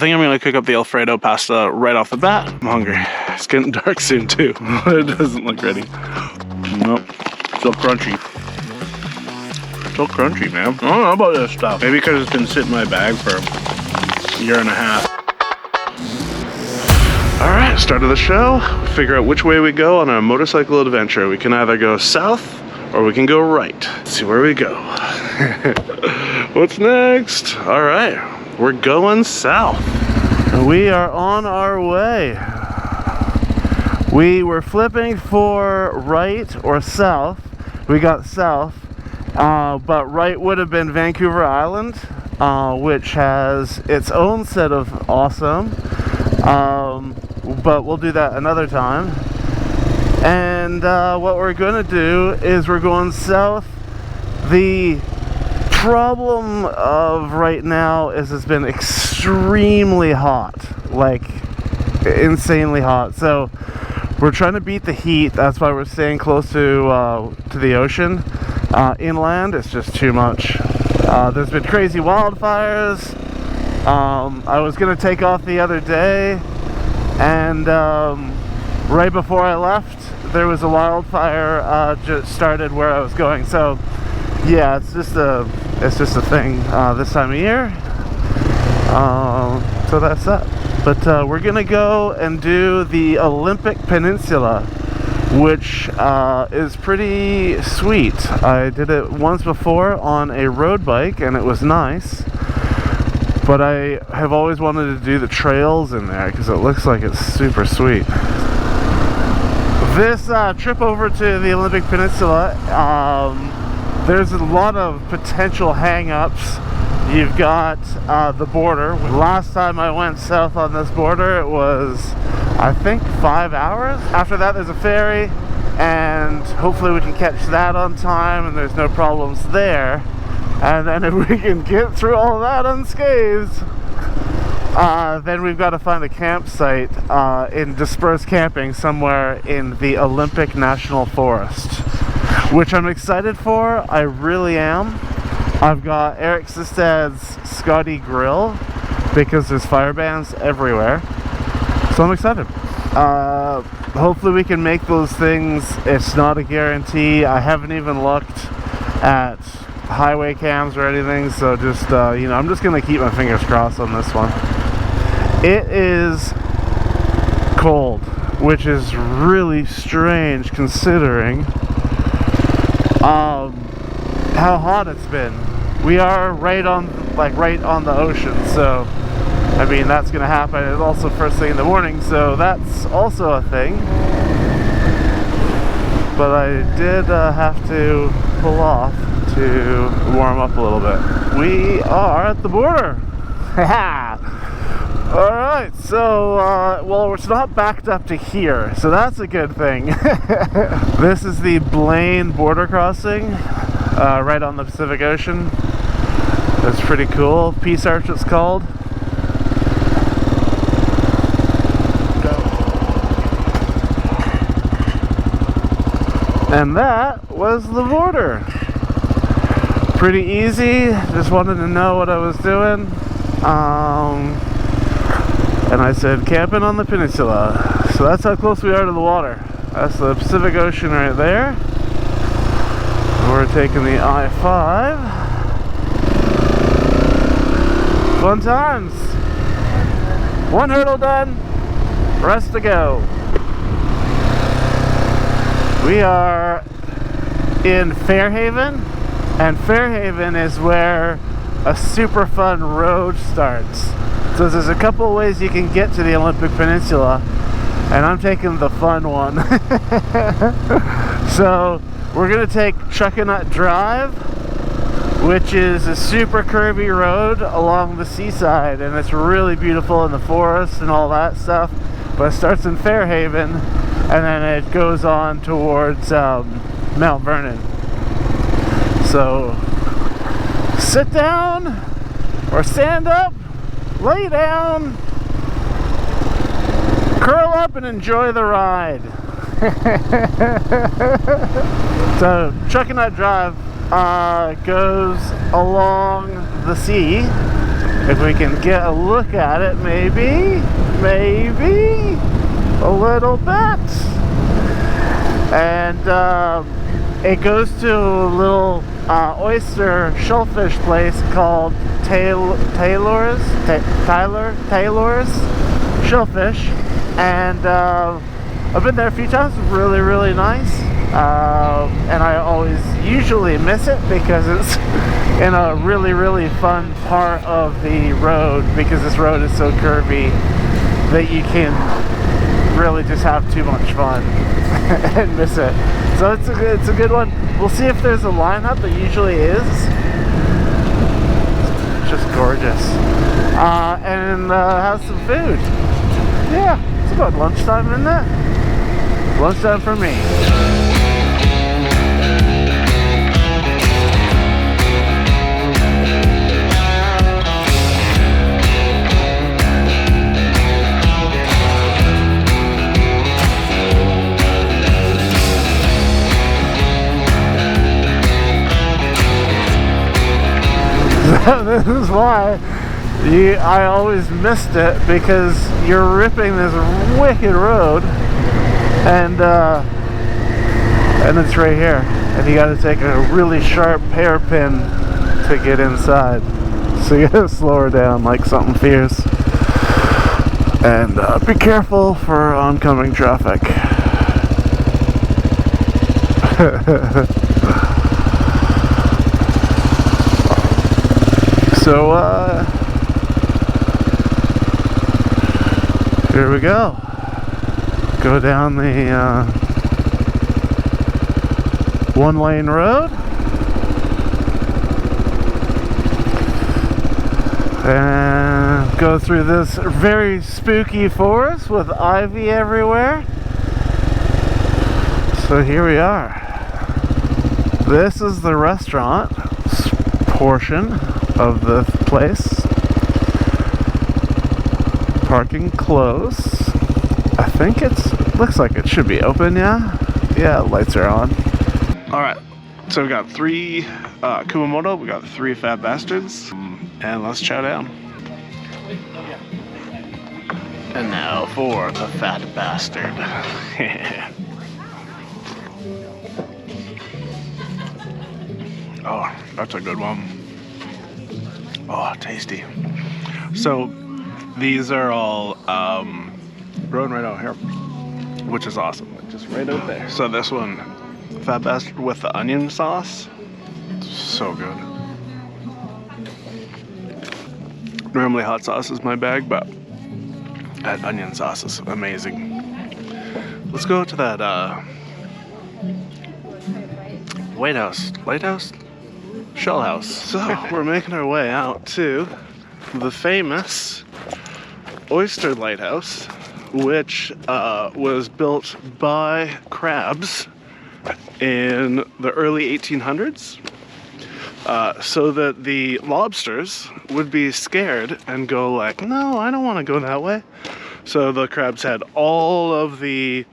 I think I'm gonna cook up the alfredo pasta right off the bat. I'm hungry. It's getting dark soon too. It doesn't look ready. Nope. Still crunchy. Still crunchy, man. I don't know about this stuff. Maybe because it's been sitting in my bag for a year and a half. All right, start of the show. Figure out which way we go on our motorcycle adventure. We can either go south or we can go right. Let's see where we go. What's next? All right. We're going south. We are on our way. We were flipping for right or south. We got south, but right would have been Vancouver Island, which has its own set of awesome. But we'll do that another time. And what we're gonna do is we're going south. The problem of right now is it's been extremely hot, like insanely hot. So we're trying to beat the heat. That's why we're staying close to the ocean. Inland, it's just too much. There's been crazy wildfires. I was gonna take off the other day, and right before I left, there was a wildfire just started where I was going. So yeah, it's just a thing this time of year. So that's that. But we're gonna go and do the Olympic Peninsula, which is pretty sweet. I did it once before on a road bike and it was nice, but I have always wanted to do the trails in there because it looks like it's super sweet. This trip over to the Olympic Peninsula, there's a lot of potential hang-ups. You've got the border. Last time I went south on this border, it was, I think, 5 hours. After that, there's a ferry, and hopefully we can catch that on time, and there's no problems there. And then if we can get through all that unscathed, then we've got to find a campsite in dispersed camping somewhere in the Olympic National Forest, which I'm excited for. I really am. I've got Eric Sistad's Skotti Grill because there's fire bans everywhere, so I'm excited. Hopefully we can make those things. It's not a guarantee. I haven't even looked at highway cams or anything, so just you know, I'm just gonna keep my fingers crossed on this one. It is cold, which is really strange considering how hot it's been. We are right on the ocean, so I mean that's gonna happen. It's also first thing in the morning, so that's also a thing. But I did have to pull off to warm up a little bit. We are at the border. Alright, so well, it's not backed up to here, so that's a good thing. This is the Blaine border crossing, right on the Pacific Ocean. It's pretty cool. Peace Arch it's called. And that was the border. Pretty easy. Just wanted to know what I was doing. And I said camping on the peninsula. So that's how close we are to the water. That's the Pacific Ocean right there. We're taking the I-5. Fun times. One hurdle done, rest to go. We are in Fairhaven, and Fairhaven is where a super fun road starts. So there's a couple of ways you can get to the Olympic Peninsula, and I'm taking the fun one. So we're gonna take Chuckanut Drive, which is a super curvy road along the seaside, and it's really beautiful in the forest and all that stuff. But it starts in Fairhaven, and then it goes on towards Mount Vernon. So sit down or stand up, lay down, curl up and enjoy the ride. So Chuckanut Drive goes along the sea, if we can get a look at it, maybe a little bit. And it goes to a little oyster shellfish place called Taylors Shellfish, and I've been there a few times. Really, really nice. And I usually miss it because it's in a really, really fun part of the road, because this road is so curvy that you can really just have too much fun and miss it. So it's a good one. We'll see if there's a lineup. There usually is. It's just gorgeous. And have some food. Yeah, it's about lunchtime, isn't it? Lunchtime for me. This is why I always missed it, because you're ripping this wicked road, and it's right here, and you got to take a really sharp hairpin to get inside. So you got to slow her down like something fierce, and be careful for oncoming traffic. So, here we go. Go down the one-lane road. And go through this very spooky forest with ivy everywhere. So here we are. This is the restaurant portion of the place. Parking close. I think looks like it should be open, yeah? Yeah, lights are on. Alright, so we got 3 Kumamoto, we got 3 fat bastards, and let's chow down. And now for the fat bastard. Oh, that's a good one. Oh, tasty. So these are all growing right out here, which is awesome. Just right out there. So this one, fat bastard with the onion sauce, so good. Normally hot sauce is my bag, but that onion sauce is amazing. Let's go to that lighthouse? Shell house. So we're making our way out to the famous oyster lighthouse, which was built by crabs in the early 1800s, so that the lobsters would be scared and go like, no, I don't want to go that way. So the crabs had all of the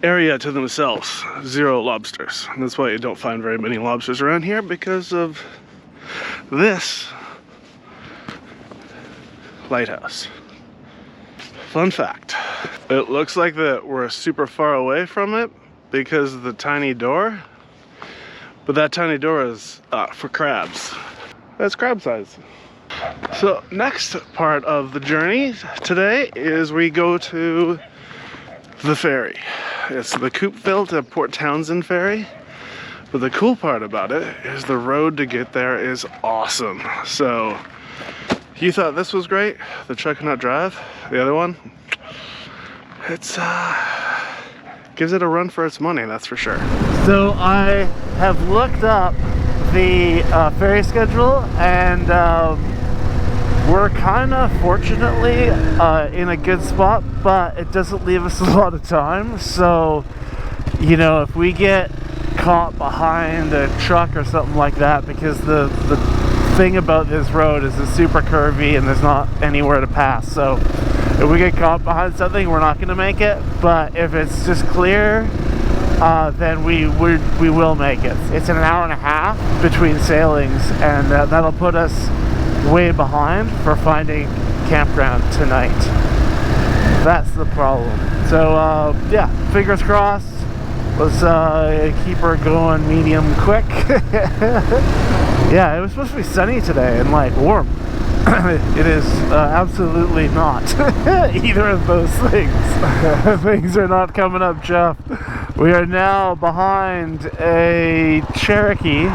area to themselves, 0 lobsters. And that's why you don't find very many lobsters around here, because of this lighthouse. Fun fact, it looks like that we're super far away from it because of the tiny door, but that tiny door is for crabs. That's crab size. So next part of the journey today is we go to the ferry. It's the Coupeville to Port Townsend ferry. But the cool part about it is the road to get there is awesome. So you thought this was great, the Chuckanut Drive, the other one, it's gives it a run for its money, that's for sure. So I have looked up the ferry schedule, and we're kind of fortunately in a good spot, but it doesn't leave us a lot of time. So, you know, if we get caught behind a truck or something like that, because the thing about this road is it's super curvy and there's not anywhere to pass. So if we get caught behind something, we're not going to make it. But if it's just clear, then we will make it. It's an hour and a half between sailings, and that'll put us way behind for finding campground tonight. That's the problem. So yeah, fingers crossed. Let's keep her going medium quick. Yeah, it was supposed to be sunny today and like warm. It is absolutely not either of those things. Things are not coming up, Jeff. We are now behind a Cherokee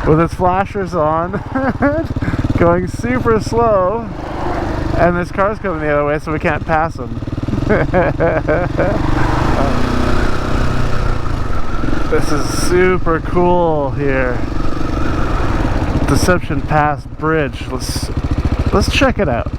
with its flashers on, going super slow, and this car's coming the other way, so we can't pass him. This is super cool here. Deception Pass Bridge. Let's check it out.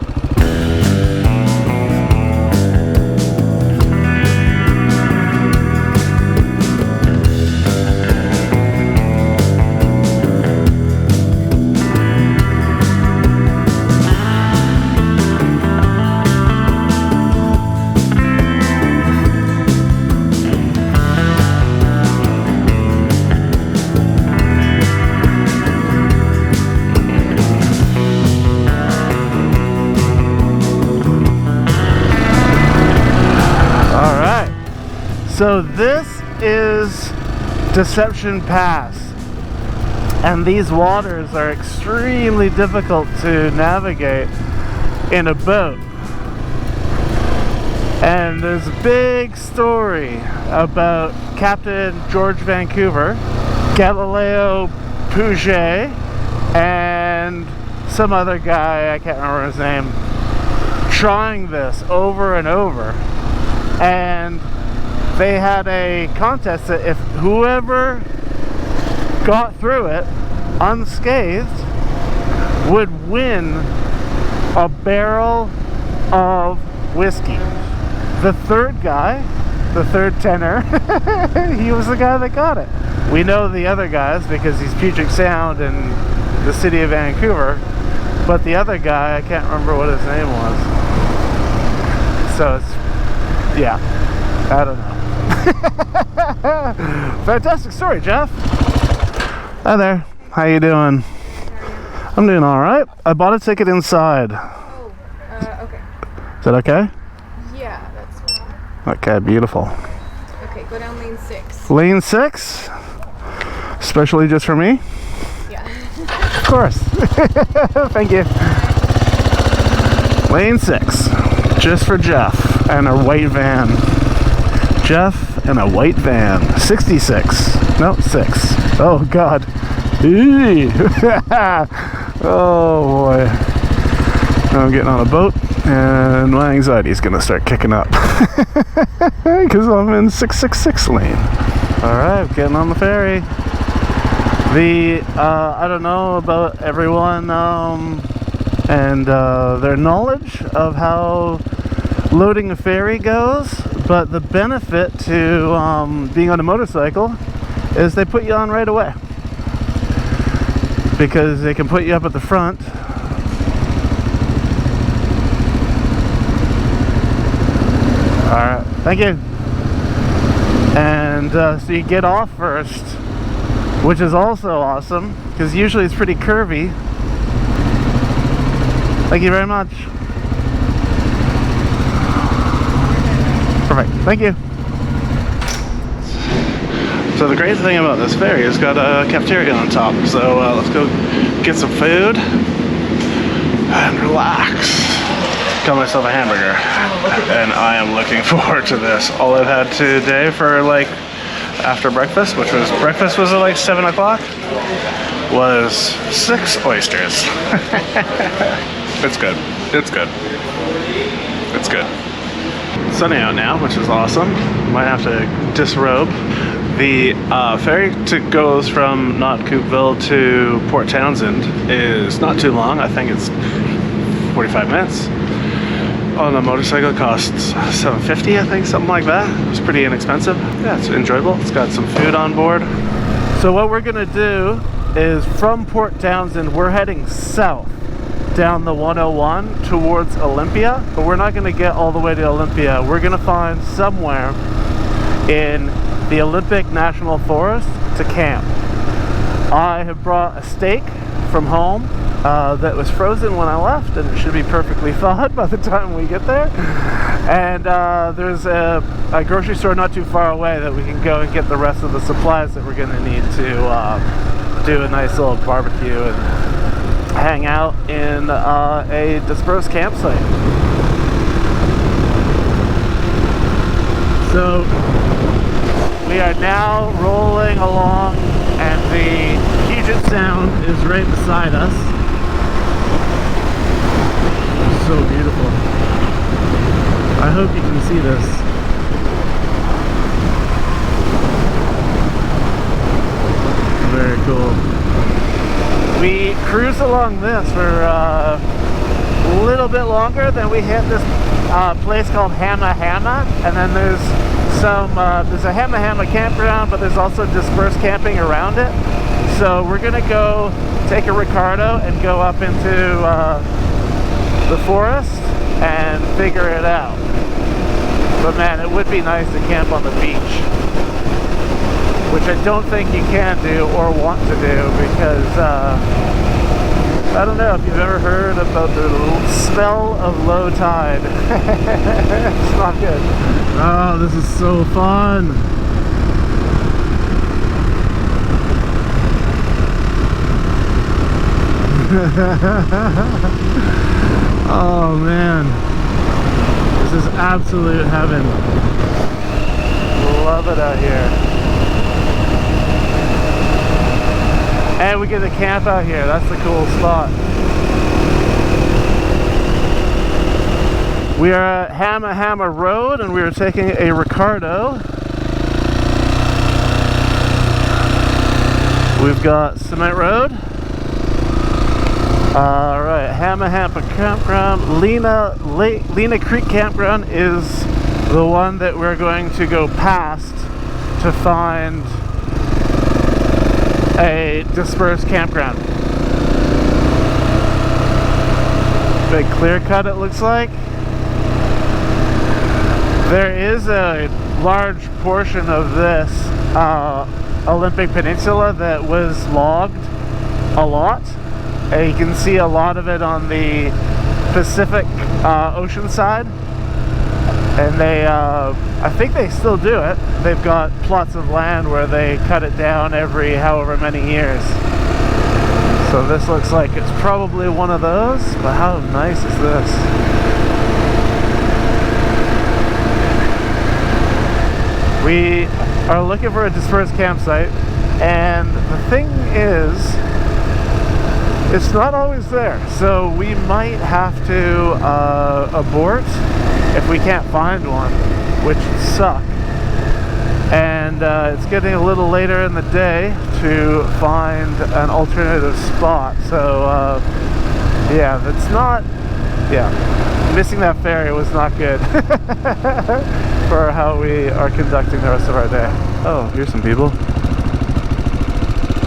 So this is Deception Pass, and these waters are extremely difficult to navigate in a boat. And there's a big story about Captain George Vancouver, Galileo Puget, and some other guy, I can't remember his name, trying this over and over. And they had a contest that if whoever got through it unscathed would win a barrel of whiskey. The third guy, the third tenor, he was the guy that got it. We know the other guys because he's Puget Sound and the city of Vancouver, but the other guy, I can't remember what his name was. So it's, yeah, I don't know. Fantastic story, Jeff. Hi there. How you doing? I'm doing all right. I bought a ticket inside. Oh, okay. Is that okay? Yeah, that's fine. Okay, beautiful. Okay, go down lane 6. Lane 6? Especially just for me? Yeah. Of course. Thank you. Lane 6. Just for Jeff and a white van. Jeff and a white van. 66. No, 6. Oh, God. Oh, boy. I'm getting on a boat, and my anxiety is going to start kicking up. Because I'm in 666 lane. Alright, getting on the ferry. I don't know about everyone and their knowledge of how loading a ferry goes, but the benefit to being on a motorcycle is they put you on right away, because they can put you up at the front. Alright, thank you. And so you get off first, which is also awesome, because usually it's pretty curvy. Thank you very much. Perfect, thank you. So the great thing about this ferry is got a cafeteria on top, so let's go get some food and relax. Got myself a hamburger, and I am looking forward to this. All I've had today for like after breakfast, which was breakfast was at like 7 o'clock, was 6 oysters. It's good. It's good. It's good. It's sunny out now, which is awesome. Might have to disrobe. The ferry goes from Coupeville to Port Townsend is not too long. I think it's 45 minutes. On a motorcycle it costs $7.50, I think, something like that. It's pretty inexpensive. Yeah, it's enjoyable. It's got some food on board. So what we're gonna do is from Port Townsend, we're heading south down the 101 towards Olympia, but we're not gonna get all the way to Olympia. We're gonna find somewhere in the Olympic National Forest to camp. I have brought a steak from home, that was frozen when I left, and it should be perfectly thawed by the time we get there. And there's a grocery store not too far away that we can go and get the rest of the supplies that we're going to need to do a nice little barbecue and hang out in a dispersed campsite. So we are now rolling along, and the Puget Sound is right beside us. It's so beautiful. I hope you can see this. Very cool. We cruised along this for a little bit longer, then we hit this place called Hamma Hamma, and then there's a Hamma Hamma campground, but there's also dispersed camping around it. So we're gonna go take a Ricardo and go up into the forest and figure it out. But man, it would be nice to camp on the beach, which I don't think you can do or want to do, because I don't know if you've ever heard about the smell of low tide. It's not good. Oh, this is so fun. Oh man, this is absolute heaven. Love it out here. And we get to camp out here. That's the cool spot. We are at Hamma Hamma Road, and we are taking a Ricardo. We've got Cement Road. Alright, Hamma Hamma Campground. Lena Creek Campground is the one that we're going to go past to find a dispersed campground. Big clear cut, it looks like. There is a large portion of this Olympic Peninsula that was logged a lot. And you can see a lot of it on the Pacific Ocean side. And they, I think they still do it. They've got plots of land where they cut it down every however many years. So this looks like it's probably one of those, but how nice is this? We are looking for a dispersed campsite, and the thing is, it's not always there. So we might have to abort if we can't find one, which would suck. And it's getting a little later in the day to find an alternative spot. So yeah, that's not, yeah, missing that ferry was not good for how we are conducting the rest of our day. Oh, here's some people.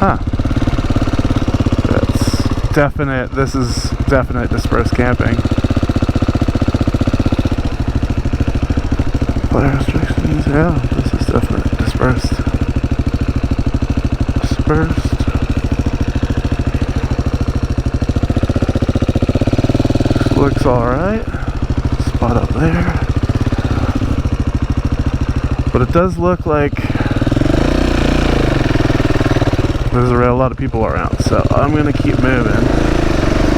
Huh. That's definite, this is definite dispersed camping. Player restrictions, yeah, this is definitely dispersed. Dispersed. This looks alright. Spot up there. But it does look like there's a lot of people around, so I'm gonna keep moving.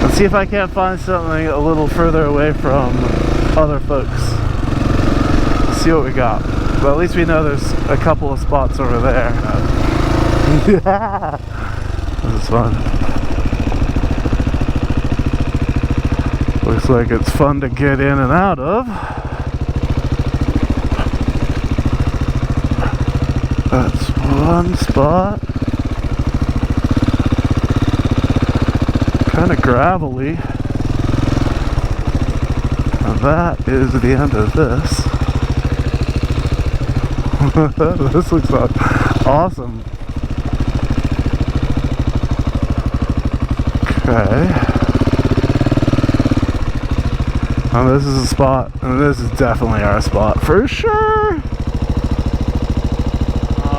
Let's see if I can't find something a little further away from other folks. See what we got. But at least we know there's a couple of spots over there. Yeah, this is fun. Looks like it's fun to get in and out of. That's one spot. Kind of gravelly. And that is the end of this. This looks awesome. Okay. And this is a spot, and this is definitely our spot for sure.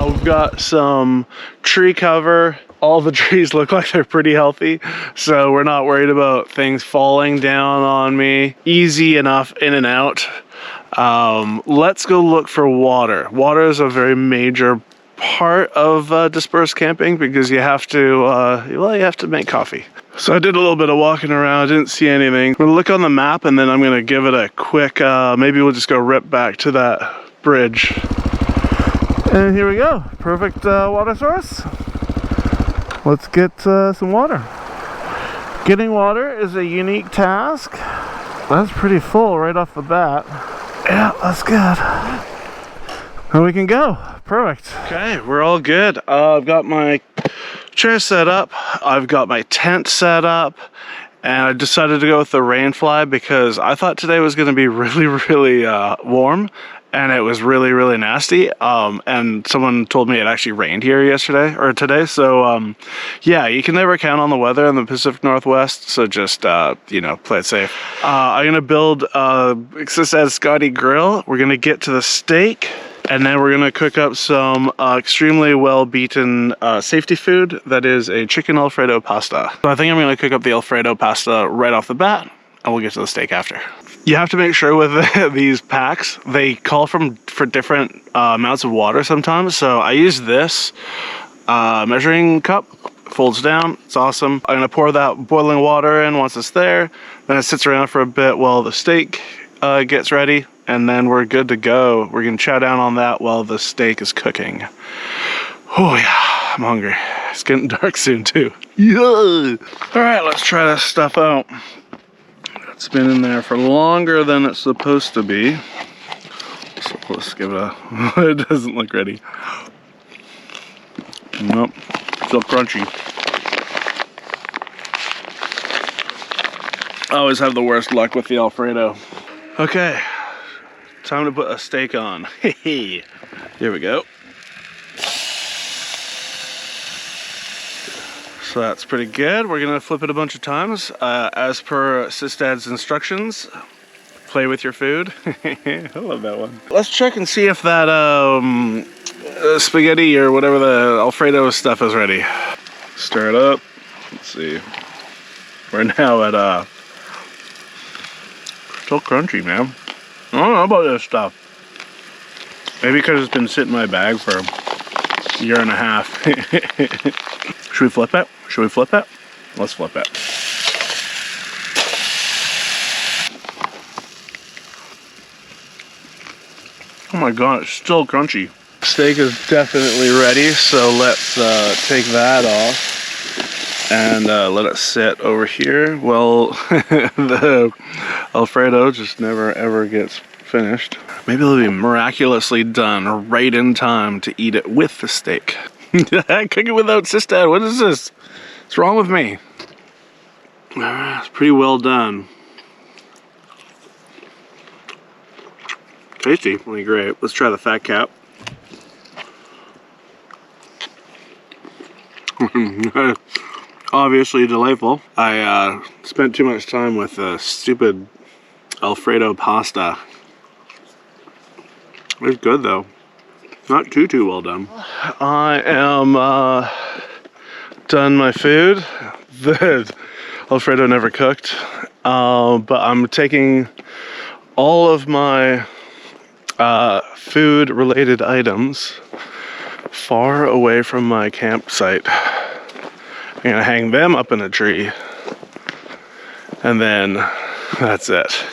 We've got some tree cover all the trees look like they're pretty healthy, so we're not worried about things falling down on me. Easy enough in and out. Let's go look for water. Water is a very major part of dispersed camping because you have to, well, you have to make coffee. So I did a little bit of walking around, didn't see anything. I'm gonna look on the map and then I'm gonna give it a quick, maybe we'll just go rip back to that bridge. And here we go, perfect water source. Let's get some water. Getting water is a unique task. That's pretty full right off the bat. Yeah, that's good. And we can go. Perfect. Okay, we're all good. I've got my chair set up. I've got my tent set up. And I decided to go with the rainfly because I thought today was going to be really warm. And it was really nasty. And someone told me it actually rained here yesterday or today. So yeah, you can never count on the weather in the Pacific Northwest. So just you know, play it safe. I'm gonna build it says Skotti Grill. We're gonna get to the steak, and then we're gonna cook up some extremely well beaten safety food. That is a chicken alfredo pasta. So I think I'm gonna cook up the alfredo pasta right off the bat, and we'll get to the steak after. You have to make sure with these packs, they call for different amounts of water sometimes. So I use this measuring cup, folds down, it's awesome. I'm gonna pour that boiling water in once it's there. Then it sits around for a bit while the steak gets ready. And then we're good to go. We're gonna chow down on that while the steak is cooking. Oh yeah, I'm hungry. It's getting dark soon too. Yeah. All right, let's try this stuff out. It's been in there for longer than it's supposed to be. So let's give it a, it doesn't look ready. Nope, still crunchy. I always have the worst luck with the Alfredo. Okay, time to put a steak on. Hey, here we go. So that's pretty good. We're gonna flip it a bunch of times. As per Sistad's instructions, play with your food. I love that one. Let's check and see if that spaghetti or whatever the Alfredo stuff is ready. Stir it up. Let's see. We're now at still crunchy, man. I don't know about this stuff. Maybe because it's been sitting in my bag for a year and a half. Should we flip it? Should we flip it? Let's flip it. Oh my god, it's still crunchy. Steak is definitely ready, so let's take that off and let it sit over here. Well, the Alfredo just never ever gets finished. Maybe it'll be miraculously done right in time to eat it with the steak. Cook it without Sistad. What is this? What's wrong with me? It's pretty well done. Tasty, really great. Let's try the fat cap. Obviously delightful. I spent too much time with stupid Alfredo pasta. It's good though. Not too well done. I am done my food. The Alfredo never cooked, but I'm taking all of my food related items far away from my campsite. I'm gonna hang them up in a tree, and then that's it.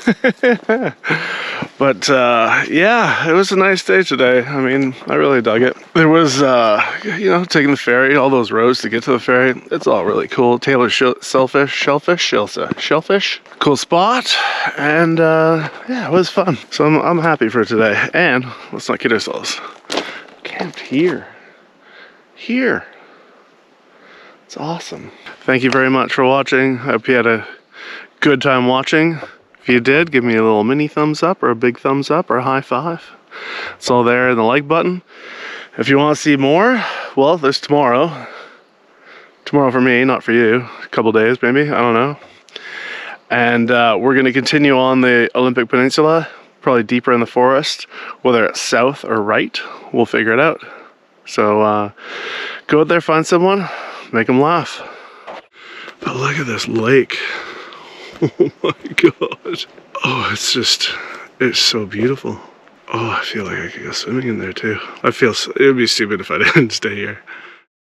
But yeah, it was a nice day today. I mean, I really dug it. There was, you know, taking the ferry, all those roads to get to the ferry. It's all really cool. Taylors Shellfish. Cool spot. And yeah, it was fun. So I'm happy for today. And let's not kid ourselves. Camped here. Here. It's awesome. Thank you very much for watching. I hope you had a good time watching. If you did, give me a little mini thumbs up or a big thumbs up or a high five. It's all there in the like button. If you want to see more, well, there's tomorrow. Tomorrow for me, not for you. A couple days maybe, I don't know. And we're going to continue on the Olympic Peninsula, probably deeper in the forest. Whether it's south or right, we'll figure it out. So go out there, find someone, make them laugh. But look at this lake. Oh my god. Oh, it's so beautiful. Oh, I feel like I could go swimming in there too. It would be stupid if I didn't stay here.